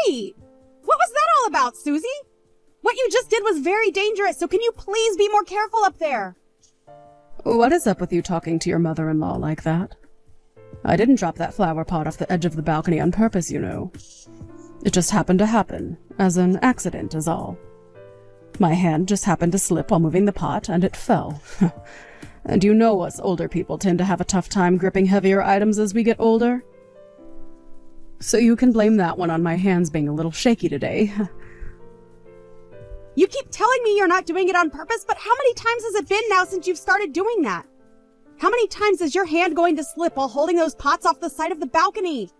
Wait! What was that all about, Susie? What you just did was very dangerous, so can you please be more careful up there? What is up with you talking to your mother-in-law like that? I didn't drop that flower pot off the edge of the balcony on purpose, you know. It just happened to happen, as an accident is all. My hand just happened to slip while moving the pot, and it fell. And you know us older people tend to have a tough time gripping heavier items as we get older. So you can blame that one on my hands being a little shaky today. You keep telling me you're not doing it on purpose, but how many times has it been now since you've started doing that? How many times is your hand going to slip while holding those pots off the side of the balcony?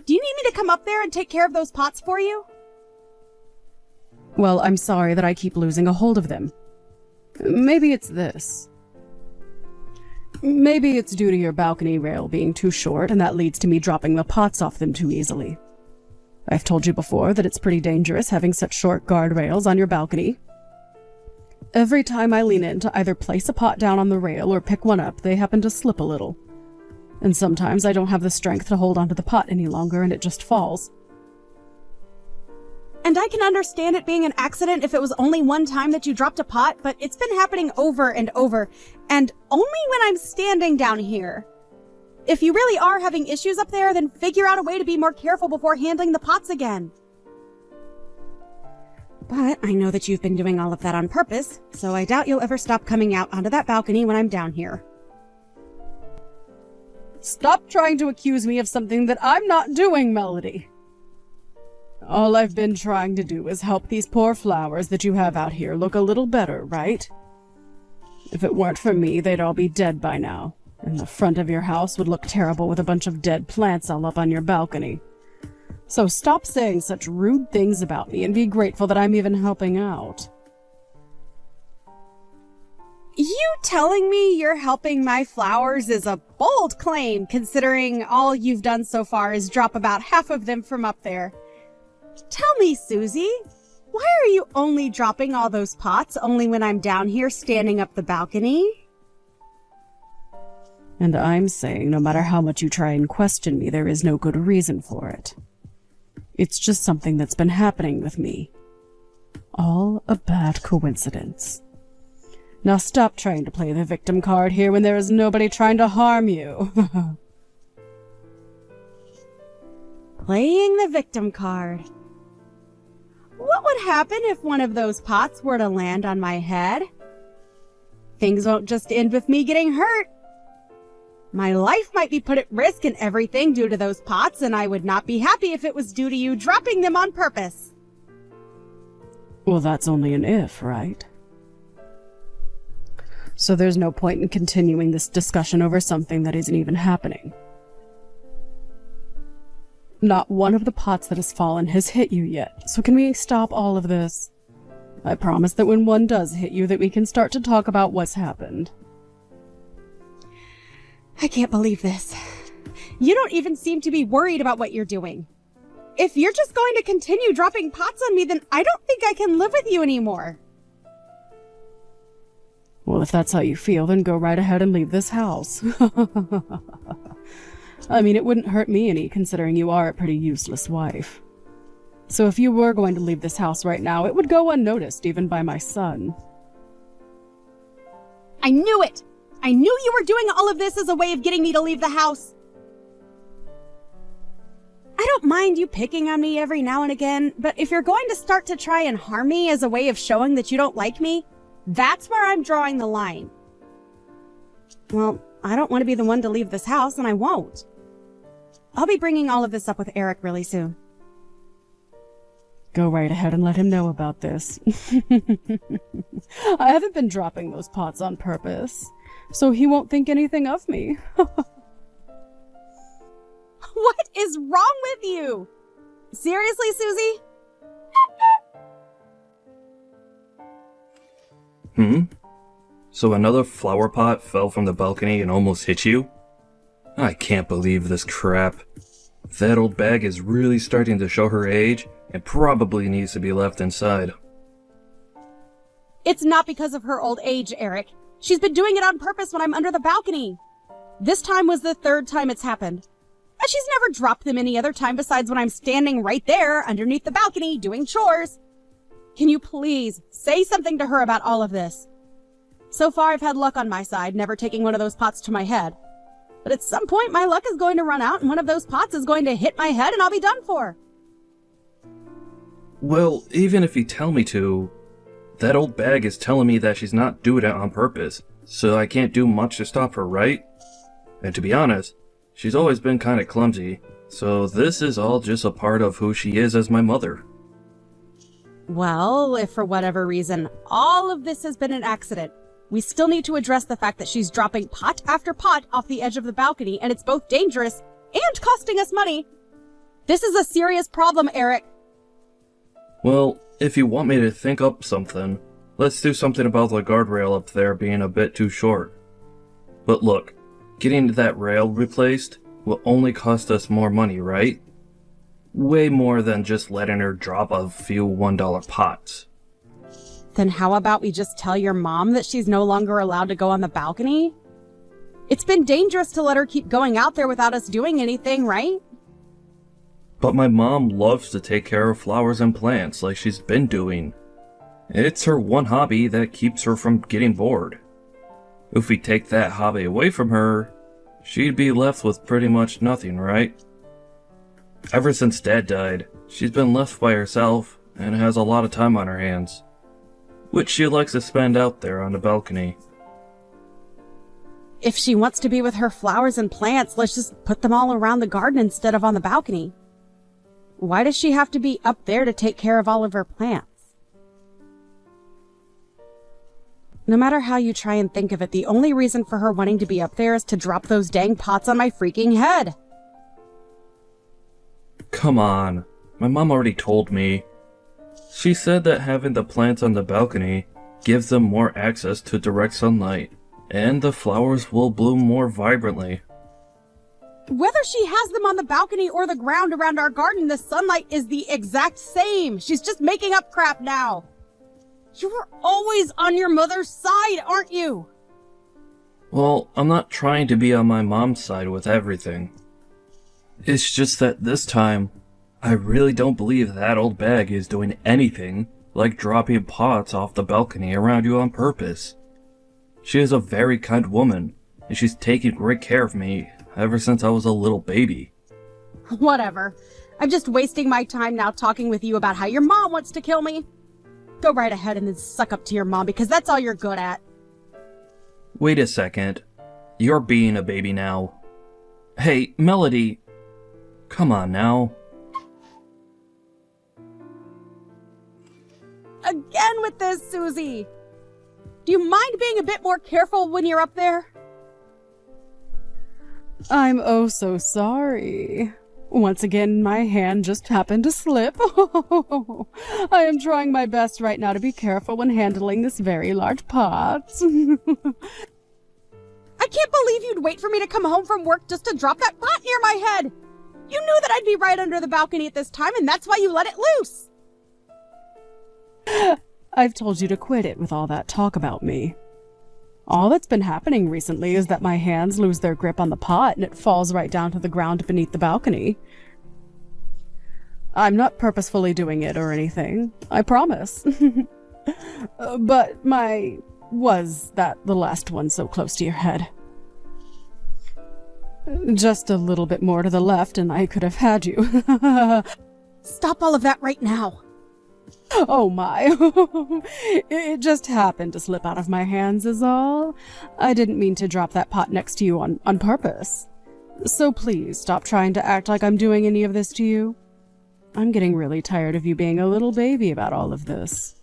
Do you need me to come up there and take care of those pots for you? Well, I'm sorry that I keep losing a hold of them. Maybe it's this. Maybe it's due to your balcony rail being too short, and that leads to me dropping the pots off them too easily. I've told you before that it's pretty dangerous having such short guardrails on your balcony. Every time I lean in to either place a pot down on the rail or pick one up, they happen to slip a little. And sometimes I don't have the strength to hold onto the pot any longer and it just falls. And I can understand it being an accident if it was only one time that you dropped a pot, but it's been happening over and over, and only when I'm standing down here. If you really are having issues up there, then figure out a way to be more careful before handling the pots again. But I know that you've been doing all of that on purpose, so I doubt you'll ever stop coming out onto that balcony when I'm down here. Stop trying to accuse me of something that I'm not doing, Melody. All I've been trying to do is help these poor flowers that you have out here look a little better, right? If it weren't for me, they'd all be dead by now, and the front of your house would look terrible with a bunch of dead plants all up on your balcony. So stop saying such rude things about me and be grateful that I'm even helping out. You telling me you're helping my flowers is a bold claim, considering all you've done so far is drop about half of them from up there. Tell me, Susie, why are you only dropping all those pots only when I'm down here standing up the balcony? And I'm saying no matter how much you try and question me, there is no good reason for it. It's just something that's been happening with me. All a bad coincidence. Now stop trying to play the victim card here when there is nobody trying to harm you. Playing the victim card. What would happen if one of those pots were to land on my head? Things won't just end with me getting hurt. My life might be put at risk and everything due to those pots, and I would not be happy if it was due to you dropping them on purpose. Well, that's only an if, right? So there's no point in continuing this discussion over something that isn't even happening. Not one of the pots that has fallen has hit you yet, so can we stop all of this? I promise that when one does hit you, that we can start to talk about what's happened. I can't believe this. You don't even seem to be worried about what you're doing. If you're just going to continue dropping pots on me, then I don't think I can live with you anymore. Well, if that's how you feel, then go right ahead and leave this house. I mean, it wouldn't hurt me any, considering you are a pretty useless wife. So if you were going to leave this house right now, it would go unnoticed, even by my son. I knew it! I knew you were doing all of this as a way of getting me to leave the house. I don't mind you picking on me every now and again, but if you're going to start to try and harm me as a way of showing that you don't like me, that's where I'm drawing the line. Well, I don't want to be the one to leave this house, and I won't. I'll be bringing all of this up with Eric really soon. Go right ahead and let him know about this. I haven't been dropping those pots on purpose, so he won't think anything of me. What is wrong with you? Seriously, Susie? So another flower pot fell from the balcony and almost hit you? I can't believe this crap. That old bag is really starting to show her age and probably needs to be left inside. It's not because of her old age, Eric. She's been doing it on purpose when I'm under the balcony. This time was the third time it's happened. I she's never dropped them any other time besides when I'm standing right there underneath the balcony doing chores. Can you please say something to her about all of this? So far, I've had luck on my side, never taking one of those pots to my head. But at some point, my luck is going to run out and one of those pots is going to hit my head and I'll be done for. Well, even if you tell me to, that old bag is telling me that she's not doing it on purpose, so I can't do much to stop her, right? And to be honest, she's always been kinda clumsy, so this is all just a part of who she is as my mother. Well, if for whatever reason all of this has been an accident, we still need to address the fact that she's dropping pot after pot off the edge of the balcony, and it's both dangerous and costing us money. This is a serious problem, Eric. Well, if you want me to think up something, let's do something about the guardrail up there being a bit too short. But look, getting that rail replaced will only cost us more money, right? Way more than just letting her drop a few $1 pots. Then how about we just tell your mom that she's no longer allowed to go on the balcony? It's been dangerous to let her keep going out there without us doing anything, right? But my mom loves to take care of flowers and plants like she's been doing. It's her one hobby that keeps her from getting bored. If we take that hobby away from her, she'd be left with pretty much nothing, right? Ever since Dad died, she's been left by herself and has a lot of time on her hands, which she likes to spend out there on the balcony. If she wants to be with her flowers and plants, let's just put them all around the garden instead of on the balcony. Why does she have to be up there to take care of all of her plants? No matter how you try and think of it, the only reason for her wanting to be up there is to drop those dang pots on my freaking head. Come on, my mom already told me. She said that having the plants on the balcony gives them more access to direct sunlight, and the flowers will bloom more vibrantly. Whether she has them on the balcony or the ground around our garden, the sunlight is the exact same. She's just making up crap now. You are always on your mother's side, aren't you? Well, I'm not trying to be on my mom's side with everything. It's just that this time, I really don't believe that old bag is doing anything like dropping pots off the balcony around you on purpose. She is a very kind woman, and she's taken great care of me ever since I was a little baby. Whatever. I'm just wasting my time now talking with you about how your mom wants to kill me. Go right ahead and then suck up to your mom because that's all you're good at. Wait a second. You're being a baby now. Hey, Melody. Come on now. Again with this, Susie. Do you mind being a bit more careful when you're up there? I'm oh so sorry. Once again, my hand just happened to slip. I am trying my best right now to be careful when handling this very large pot. I can't believe you'd wait for me to come home from work just to drop that pot near my head. You knew that I'd be right under the balcony at this time, and that's why you let it loose. I've told you to quit it with all that talk about me. All that's been happening recently is that my hands lose their grip on the pot and it falls right down to the ground beneath the balcony. I'm not purposefully doing it or anything, I promise. But was that the last one so close to your head? Just a little bit more to the left and I could have had you. Stop all of that right now. Oh my. It just happened to slip out of my hands is all. I didn't mean to drop that pot next to you on purpose. So please stop trying to act like I'm doing any of this to you. I'm getting really tired of you being a little baby about all of this.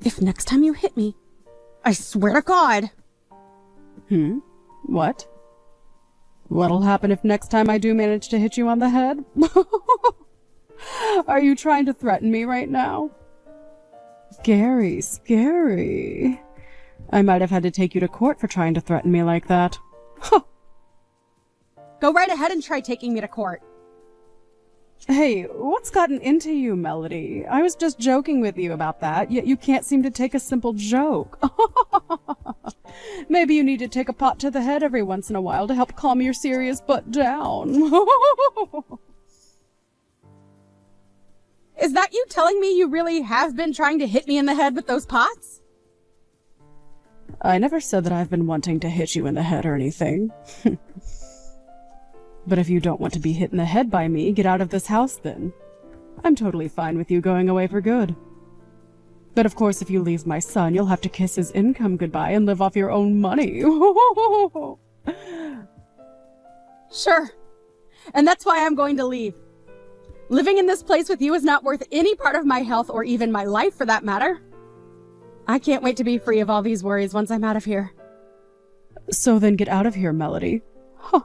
If next time you hit me, I swear to God. What? What'll happen if next time I do manage to hit you on the head? Are you trying to threaten me right now? Scary. I might have had to take you to court for trying to threaten me like that. Huh. Go right ahead and try taking me to court. Hey, what's gotten into you, Melody? I was just joking with you about that, yet you can't seem to take a simple joke. Maybe you need to take a pot to the head every once in a while to help calm your serious butt down. Is that you telling me you really have been trying to hit me in the head with those pots? I never said that I've been wanting to hit you in the head or anything. But if you don't want to be hit in the head by me, get out of this house then. I'm totally fine with you going away for good. But of course, if you leave my son, you'll have to kiss his income goodbye and live off your own money. Sure. And that's why I'm going to leave. Living in this place with you is not worth any part of my health or even my life for that matter. I can't wait to be free of all these worries once I'm out of here. So then get out of here, Melody. Huh.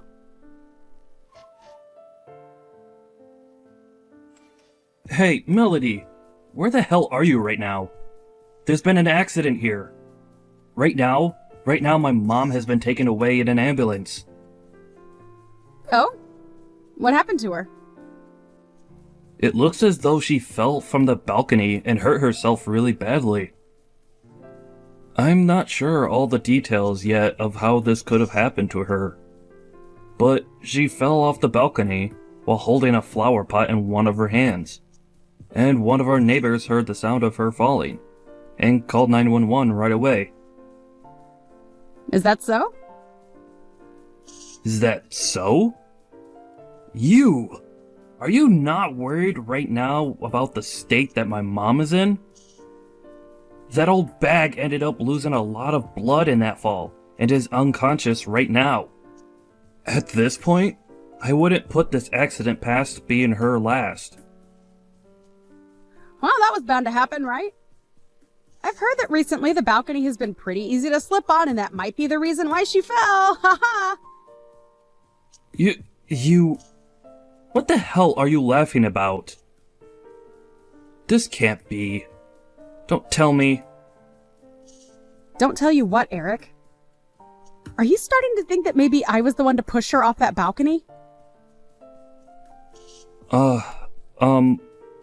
Hey, Melody, where the hell are you right now? There's been an accident here. Right now, my mom has been taken away in an ambulance. Oh? What happened to her? It looks as though she fell from the balcony and hurt herself really badly. I'm not sure all the details yet of how this could have happened to her. But she fell off the balcony while holding a flower pot in one of her hands. And one of our neighbors heard the sound of her falling and called 911 right away. Is that so? Is that so? You! Are you not worried right now about the state that my mom is in? That old bag ended up losing a lot of blood in that fall and is unconscious right now. At this point, I wouldn't put this accident past being her last. Well, that was bound to happen, right? I've heard that recently the balcony has been pretty easy to slip on, and that might be the reason why she fell. Haha. You... What the hell are you laughing about? This can't be. Don't tell me. Don't tell you what, Eric? Are you starting to think that maybe I was the one to push her off that balcony? Well,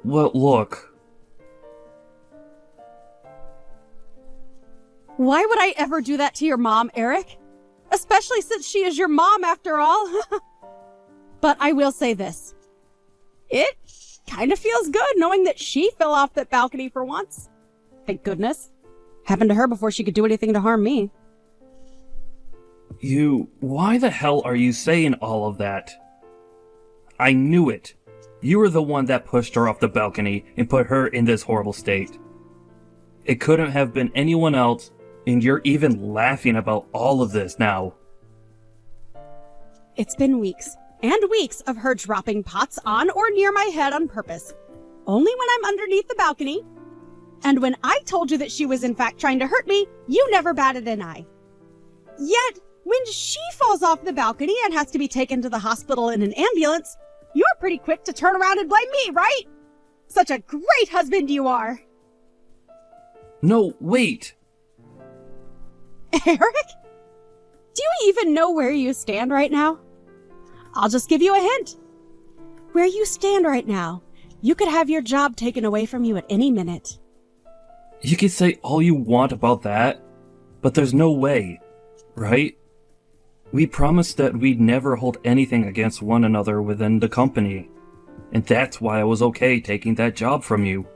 look. Why would I ever do that to your mom, Eric? Especially since she is your mom, after all. But I will say this. It kind of feels good knowing that she fell off that balcony for once. Thank goodness. Happened to her before she could do anything to harm me. Why the hell are you saying all of that? I knew it. You were the one that pushed her off the balcony and put her in this horrible state. It couldn't have been anyone else, and you're even laughing about all of this now. It's been weeks and weeks of her dropping pots on or near my head on purpose. Only when I'm underneath the balcony. And when I told you that she was in fact trying to hurt me, you never batted an eye. Yet, when she falls off the balcony and has to be taken to the hospital in an ambulance, you're pretty quick to turn around and blame me, right? Such a great husband you are. No, wait. Eric? Do you even know where you stand right now? I'll just give you a hint. Where you stand right now, you could have your job taken away from you at any minute. You can say all you want about that, but there's no way, right? We promised that we'd never hold anything against one another within the company, and that's why I was okay taking that job from you.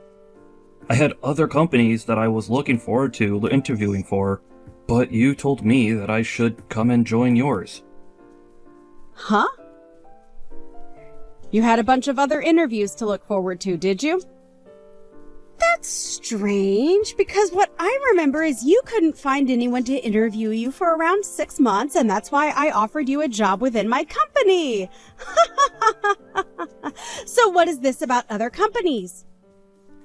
I had other companies that I was looking forward to interviewing for, but you told me that I should come and join yours. Huh? You had a bunch of other interviews to look forward to, did you? That's strange, because what I remember is you couldn't find anyone to interview you for around 6 months, and that's why I offered you a job within my company. So what is this about other companies?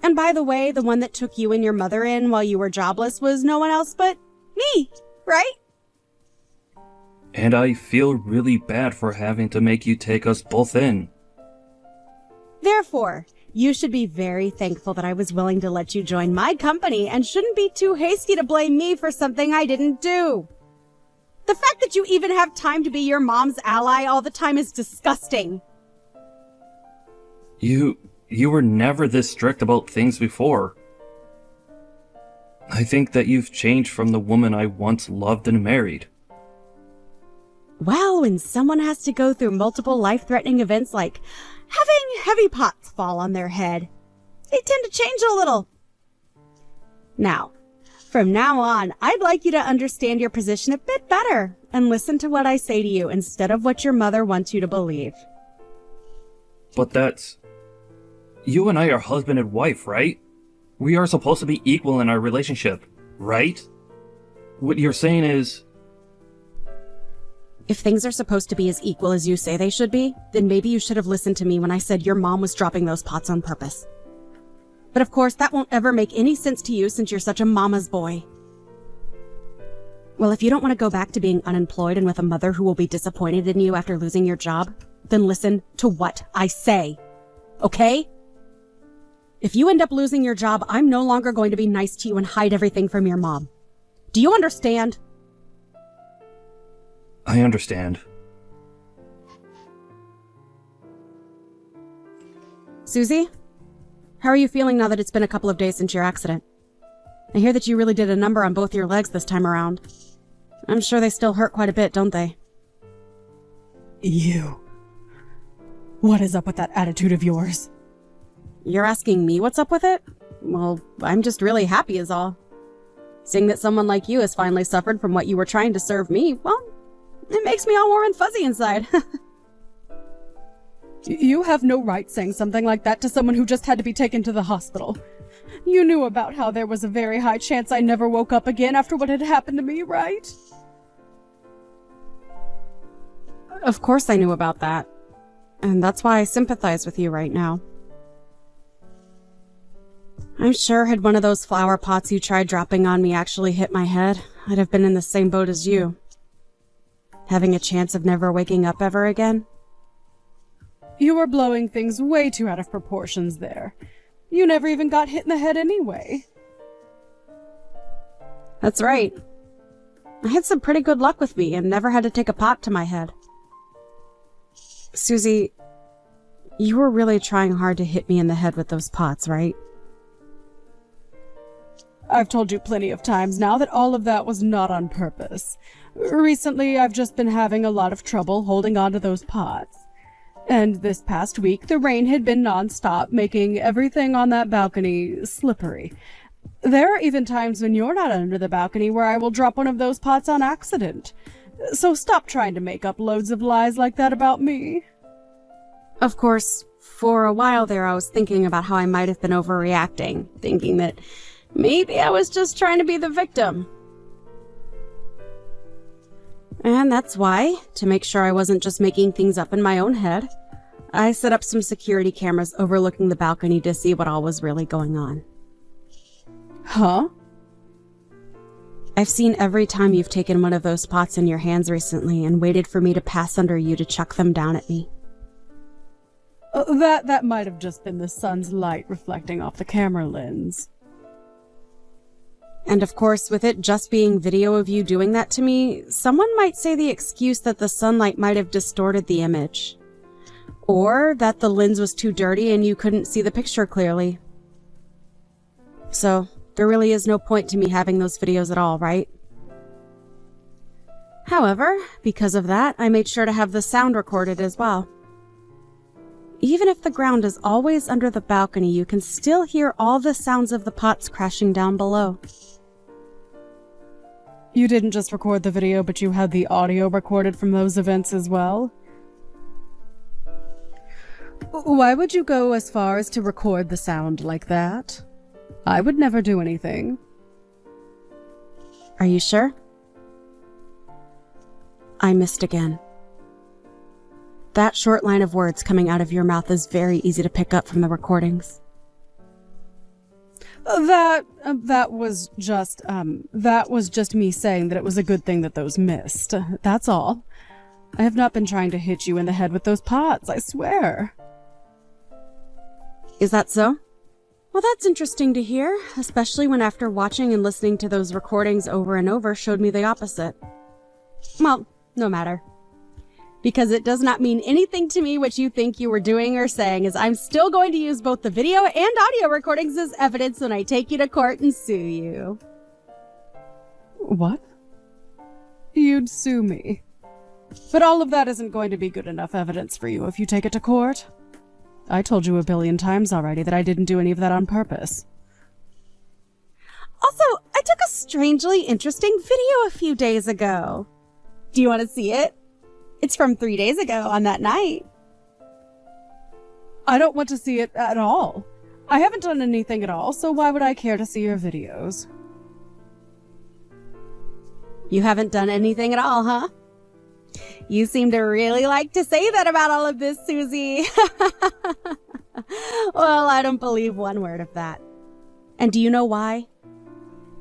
And by the way, the one that took you and your mother in while you were jobless was no one else but me, right? And I feel really bad for having to make you take us both in. Therefore, you should be very thankful that I was willing to let you join my company and shouldn't be too hasty to blame me for something I didn't do. The fact that you even have time to be your mom's ally all the time is disgusting. You were never this strict about things before. I think that you've changed from the woman I once loved and married. Well, when someone has to go through multiple life-threatening events like having heavy pots fall on their head, they tend to change a little. Now, from now on, I'd like you to understand your position a bit better and listen to what I say to you instead of what your mother wants you to believe. But that's... You and I are husband and wife, right? We are supposed to be equal in our relationship, right? What you're saying is... If things are supposed to be as equal as you say they should be, then maybe you should have listened to me when I said your mom was dropping those pots on purpose. But of course, that won't ever make any sense to you since you're such a mama's boy. Well, if you don't want to go back to being unemployed and with a mother who will be disappointed in you after losing your job, then listen to what I say. Okay? If you end up losing your job, I'm no longer going to be nice to you and hide everything from your mom. Do you understand? I understand. Susie? How are you feeling now that it's been a couple of days since your accident? I hear that you really did a number on both your legs this time around. I'm sure they still hurt quite a bit, don't they? You. What is up with that attitude of yours? You're asking me what's up with it? Well, I'm just really happy is all. Seeing that someone like you has finally suffered from what you were trying to serve me, well, it makes me all warm and fuzzy inside. You have no right saying something like that to someone who just had to be taken to the hospital. You knew about how there was a very high chance I never woke up again after what had happened to me, right? Of course I knew about that. And that's why I sympathize with you right now. I'm sure had one of those flower pots you tried dropping on me actually hit my head, I'd have been in the same boat as you. Having a chance of never waking up ever again. You were blowing things way too out of proportions there. You never even got hit in the head anyway. That's right. I had some pretty good luck with me and never had to take a pot to my head. Susie, you were really trying hard to hit me in the head with those pots, right? I've told you plenty of times now that all of that was not on purpose. Recently, I've just been having a lot of trouble holding on to those pots. And this past week, the rain had been non-stop, making everything on that balcony slippery. There are even times when you're not under the balcony where I will drop one of those pots on accident. So stop trying to make up loads of lies like that about me. Of course, for a while there I was thinking about how I might have been overreacting, thinking that maybe I was just trying to be the victim. And that's why, to make sure I wasn't just making things up in my own head, I set up some security cameras overlooking the balcony to see what all was really going on. Huh? I've seen every time you've taken one of those pots in your hands recently and waited for me to pass under you to chuck them down at me. That might have just been the sun's light reflecting off the camera lens. And of course, with it just being video of you doing that to me, someone might say the excuse that the sunlight might have distorted the image. Or that the lens was too dirty and you couldn't see the picture clearly. So, there really is no point to me having those videos at all, right? However, because of that, I made sure to have the sound recorded as well. Even if the ground is always under the balcony, you can still hear all the sounds of the pots crashing down below. You didn't just record the video, but you had the audio recorded from those events as well? Why would you go as far as to record the sound like that? I would never do anything. Are you sure? I missed again. That short line of words coming out of your mouth is very easy to pick up from the recordings. That was just me saying that it was a good thing that those missed. That's all. I have not been trying to hit you in the head with those pots, I swear. Is that so? Well, that's interesting to hear, especially when after watching and listening to those recordings over and over showed me the opposite. Well, no matter. Because it does not mean anything to me what you think you were doing or saying, as I'm still going to use both the video and audio recordings as evidence when I take you to court and sue you. What? You'd sue me. But all of that isn't going to be good enough evidence for you if you take it to court. I told you a billion times already that I didn't do any of that on purpose. Also, I took a strangely interesting video a few days ago. Do you want to see it? It's from 3 days ago on that night. I don't want to see it at all. I haven't done anything at all, so why would I care to see your videos? You haven't done anything at all, huh? You seem to really like to say that about all of this, Susie. Well, I don't believe one word of that. And do you know why?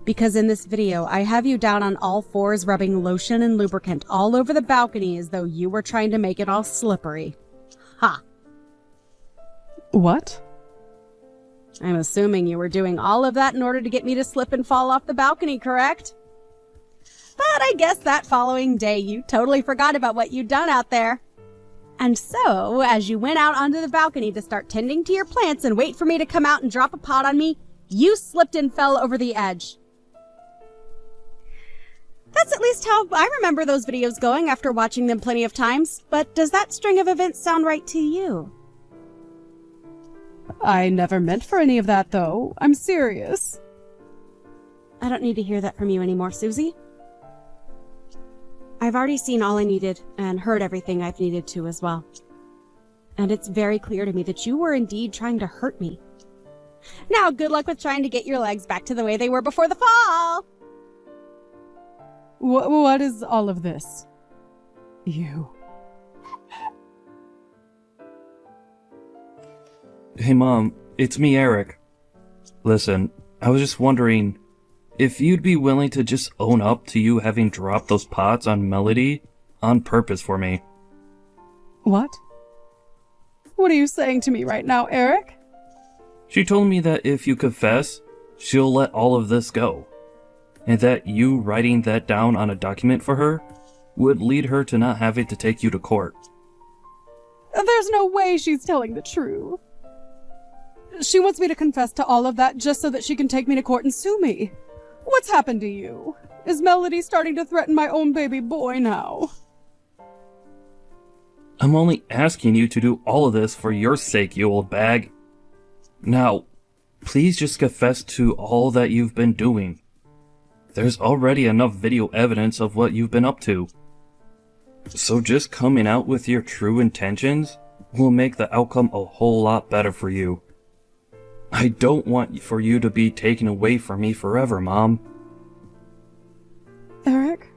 Because in this video, I have you down on all fours rubbing lotion and lubricant all over the balcony as though you were trying to make it all slippery. Ha! What? I'm assuming you were doing all of that in order to get me to slip and fall off the balcony, correct? But I guess that following day you totally forgot about what you'd done out there. And so, as you went out onto the balcony to start tending to your plants and wait for me to come out and drop a pot on me, you slipped and fell over the edge. That's at least how I remember those videos going after watching them plenty of times, but does that string of events sound right to you? I never meant for any of that, though. I'm serious. I don't need to hear that from you anymore, Susie. I've already seen all I needed and heard everything I've needed to as well. And it's very clear to me that you were indeed trying to hurt me. Now, good luck with trying to get your legs back to the way they were before the fall! What is all of this? You. Hey Mom, it's me, Eric. Listen, I was just wondering if you'd be willing to just own up to you having dropped those pots on Melody on purpose for me. What? What are you saying to me right now, Eric? She told me that if you confess, she'll let all of this go. And that you writing that down on a document for her would lead her to not having to take you to court. There's no way she's telling the truth. She wants me to confess to all of that just so that she can take me to court and sue me. What's happened to you? Is Melody starting to threaten my own baby boy now? I'm only asking you to do all of this for your sake, you old bag. Now, please just confess to all that you've been doing. There's already enough video evidence of what you've been up to. So just coming out with your true intentions will make the outcome a whole lot better for you. I don't want for you to be taken away from me forever, Mom. Eric?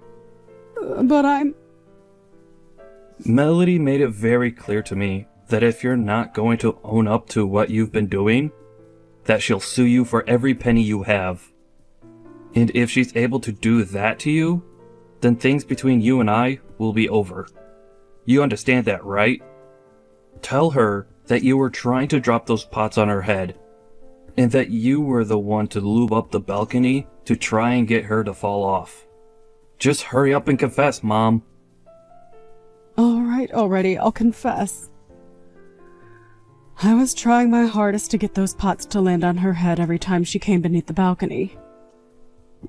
But I'm... Melody made it very clear to me that if you're not going to own up to what you've been doing, that she'll sue you for every penny you have. And if she's able to do that to you, then things between you and I will be over. You understand that, right? Tell her that you were trying to drop those pots on her head, and that you were the one to lube up the balcony to try and get her to fall off. Just hurry up and confess, Mom. All right, already, I'll confess. I was trying my hardest to get those pots to land on her head every time she came beneath the balcony.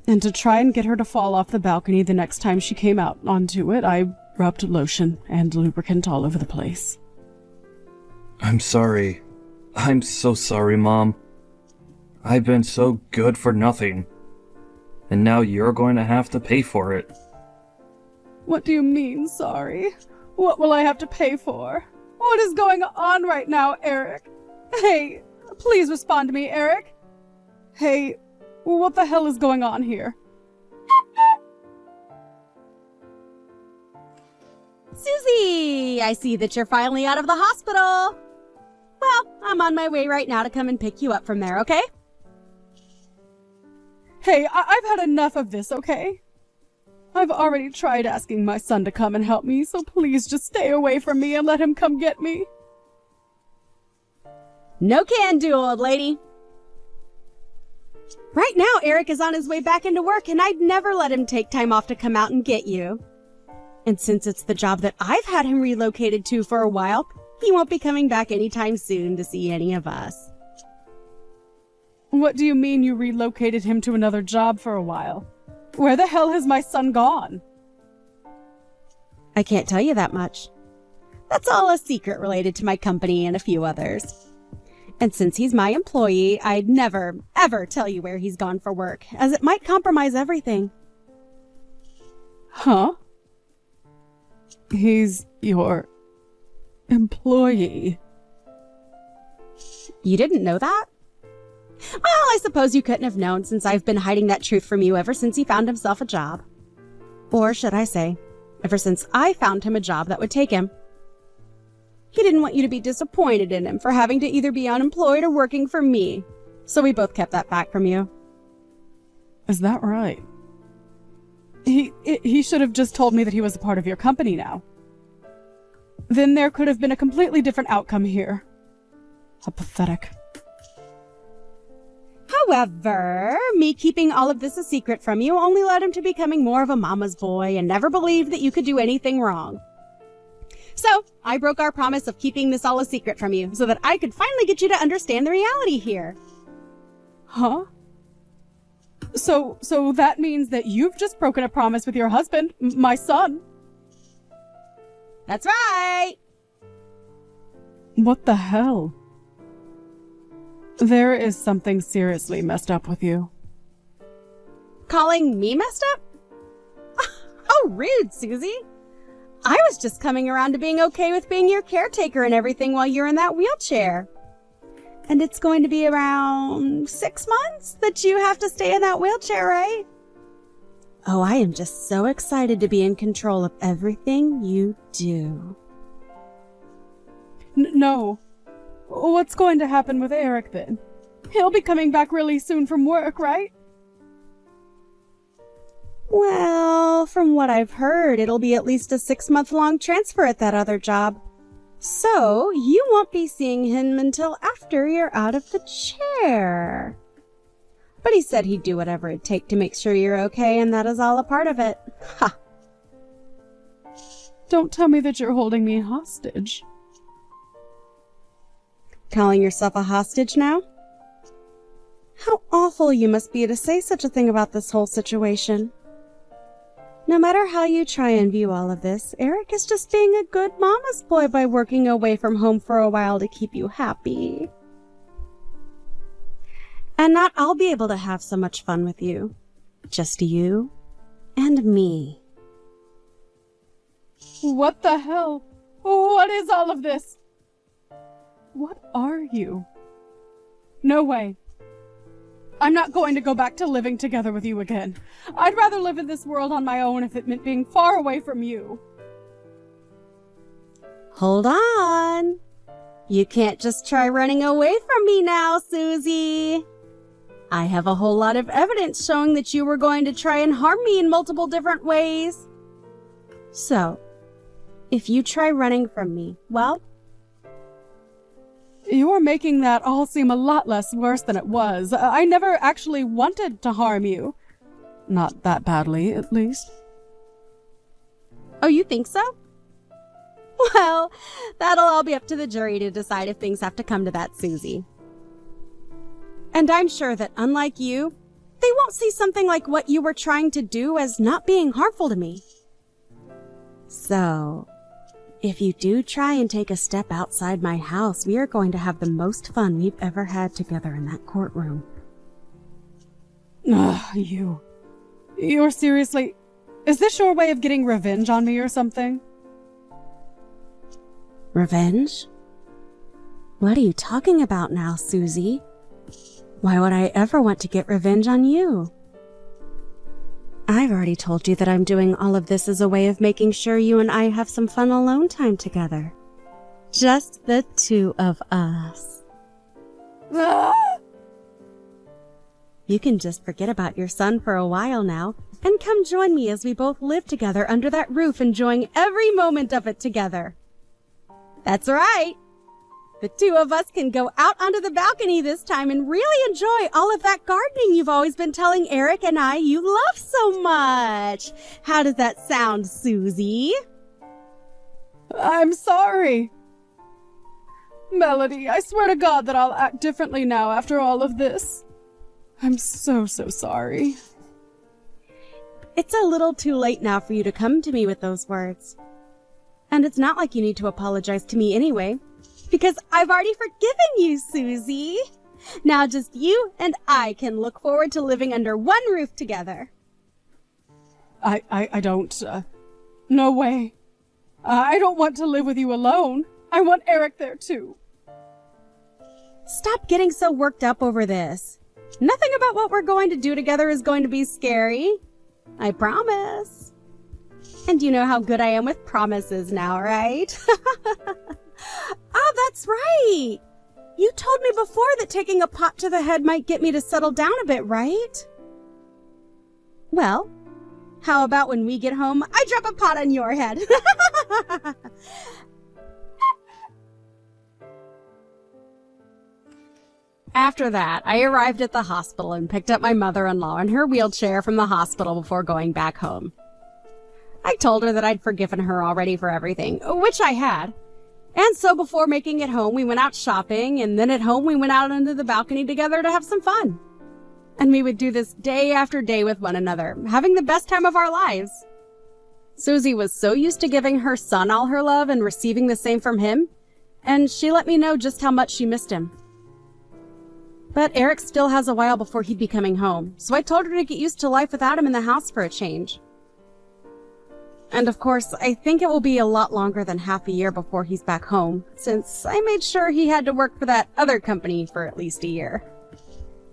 And to try and get her to fall off the balcony the next time she came out onto it, I rubbed lotion and lubricant all over the place. I'm sorry. I'm so sorry, Mom. I've been so good for nothing. And now you're going to have to pay for it. What do you mean, sorry? What will I have to pay for? What is going on right now, Eric? Hey, please respond to me, Eric. Hey, what the hell is going on here? Susie, I see that you're finally out of the hospital. Well, I'm on my way right now to come and pick you up from there, okay? Hey, I've had enough of this, okay? I've already tried asking my son to come and help me, so please just stay away from me and let him come get me. No can do, old lady. Right now, Eric is on his way back into work, and I'd never let him take time off to come out and get you. And since it's the job that I've had him relocated to for a while, he won't be coming back anytime soon to see any of us. What do you mean you relocated him to another job for a while? Where the hell has my son gone? I can't tell you that much. That's all a secret related to my company and a few others. And since he's my employee, I'd never, ever tell you where he's gone for work, as it might compromise everything. Huh? He's your employee. You didn't know that? Well, I suppose you couldn't have known, since I've been hiding that truth from you ever since he found himself a job. Or should I say, ever since I found him a job that would take him. He didn't want you to be disappointed in him for having to either be unemployed or working for me, so we both kept that back from you. Is that right? He should have just told me that he was a part of your company now. Then there could have been a completely different outcome here. How pathetic. However, me keeping all of this a secret from you only led him to becoming more of a mama's boy and never believed that you could do anything wrong. So, I broke our promise of keeping this all a secret from you so that I could finally get you to understand the reality here. Huh? So that means that you've just broken a promise with your husband, my son. That's right! What the hell? There is something seriously messed up with you. Calling me messed up? Oh, rude, Susie. I was just coming around to being okay with being your caretaker and everything while you're in that wheelchair. And it's going to be around 6 months that you have to stay in that wheelchair, right? Oh, I am just so excited to be in control of everything you do. No. What's going to happen with Eric then? He'll be coming back really soon from work, right? Well, from what I've heard, it'll be at least a 6-month-long transfer at that other job. So, you won't be seeing him until after you're out of the chair. But he said he'd do whatever it'd take to make sure you're okay, and that is all a part of it. Ha! Don't tell me that you're holding me hostage. Calling yourself a hostage now? How awful you must be to say such a thing about this whole situation. No matter how you try and view all of this, Eric is just being a good mama's boy by working away from home for a while to keep you happy. And not I'll be able to have so much fun with you. Just you and me. What the hell? What is all of this? What are you? No way. I'm not going to go back to living together with you again. I'd rather live in this world on my own if it meant being far away from you. Hold on. You can't just try running away from me now, Susie. I have a whole lot of evidence showing that you were going to try and harm me in multiple different ways. So, if you try running from me, well, You're making that all seem a lot less worse than it was. I never actually wanted to harm you. Not that badly, at least. oh, you think so? Well, that'll all be up to the jury to decide if things have to come to that, Susie. And I'm sure that, unlike you, they won't see something like what you were trying to do as not being harmful to me. So, if you do try and take a step outside my house, we are going to have the most fun we've ever had together in that courtroom. Ugh, You're seriously... Is this your way of getting revenge on me or something? Revenge? What are you talking about now, Susie? Why would I ever want to get revenge on you? I've already told you that I'm doing all of this as a way of making sure you and I have some fun alone time together. Just the two of us. Ah! You can just forget about your son for a while now and come join me as we both live together under that roof, enjoying every moment of it together. That's right. The two of us can go out onto the balcony this time and really enjoy all of that gardening you've always been telling Eric and I you love so much. How does that sound, Susie? I'm sorry. Melody, I swear to God that I'll act differently now after all of this. I'm so sorry. It's a little too late now for you to come to me with those words. And it's not like you need to apologize to me anyway, because I've already forgiven you, Susie. Now just you and I can look forward to living under one roof together. I don't, no way. I don't want to live with you alone. I want Eric there too. Stop getting so worked up over this. Nothing about what we're going to do together is going to be scary. I promise. And you know how good I am with promises now, right? Oh, that's right. You told me before that taking a pot to the head might get me to settle down a bit, right? Well, how about when we get home, I drop a pot on your head? After that, I arrived at the hospital and picked up my mother-in-law in her wheelchair from the hospital before going back home. I told her that I'd forgiven her already for everything, which I had. And so before making it home, we went out shopping, and then at home we went out into the balcony together to have some fun. And we would do this day after day with one another, having the best time of our lives. Susie was so used to giving her son all her love and receiving the same from him, and she let me know just how much she missed him. But Eric still has a while before he'd be coming home, so I told her to get used to life without him in the house for a change. And of course, I think it will be a lot longer than half a year before he's back home, since I made sure he had to work for that other company for at least a year.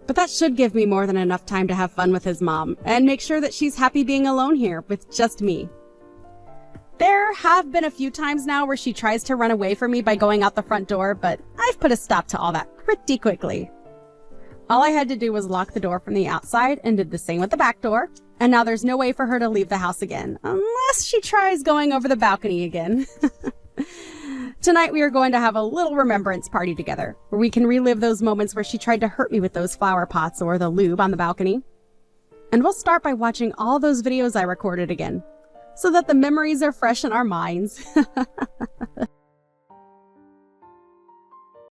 But that should give me more than enough time to have fun with his mom, and make sure that she's happy being alone here with just me. There have been a few times now where she tries to run away from me by going out the front door, but I've put a stop to all that pretty quickly. All I had to do was lock the door from the outside and did the same with the back door, and now there's no way for her to leave the house again, unless she tries going over the balcony again. Tonight we are going to have a little remembrance party together, where we can relive those moments where she tried to hurt me with those flower pots or the lube on the balcony. And we'll start by watching all those videos I recorded again, so that the memories are fresh in our minds.